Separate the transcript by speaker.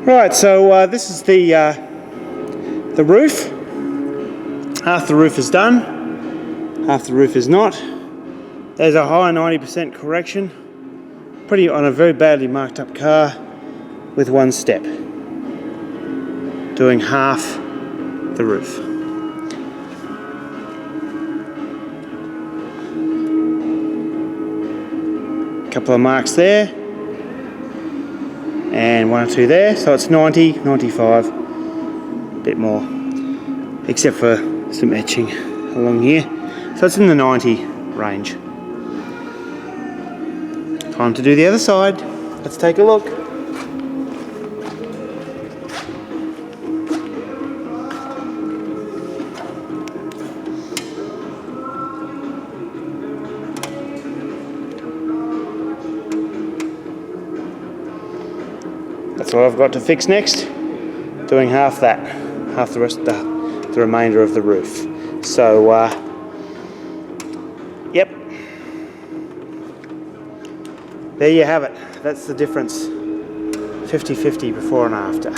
Speaker 1: Right, so this is the roof. Half the roof is done, half the roof is not. There's a high 90% correction, pretty on a very badly marked up car with one step, doing half the roof. Couple of marks there, and one or two there, so it's 90, 95, a bit more, except for some etching along here, so it's in the 90 range. Time to do the other side. Let's take a look. That's what I've got to fix next. Doing half that, half the rest, the remainder of the roof. So, yep. There you have it. That's the difference. 50-50 before and after.